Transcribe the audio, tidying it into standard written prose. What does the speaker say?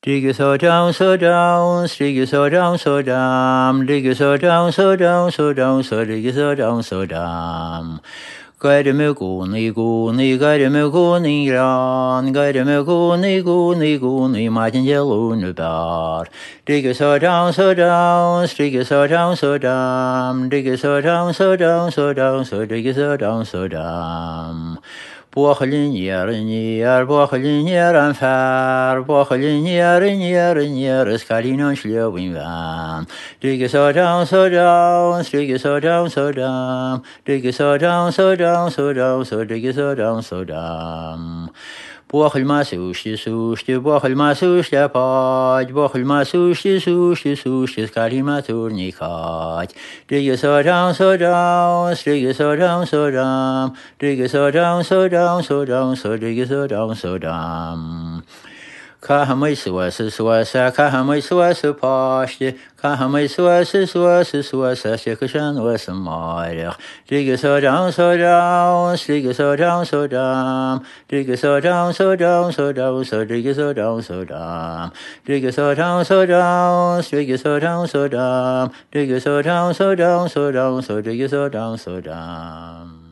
Digga so down, digga so down, digga so down, digga so down, Guide me goni, guide me goni ran, guide me goni, martin yellow no bar. Digga so down, digga so down, digga so down, digga so down. Bochelineer, bochelineer ver, bochelineer, scalino slewing van. Digga so down, digga so down, digga so down, digga so down. Bochel ma sushti, bochel ma sushti pad, bochel ma sushti, scali ma turnikat. Digga so down, digga so down, digga so down, digga so down. Kahamai suasa, kahamai suasa pashti, kahamai suasa, shikashan was a mire. Digga so down, digga so down, digga so down, digga so down, digga so down, digga so down, digga so down, digga so down, digga so down.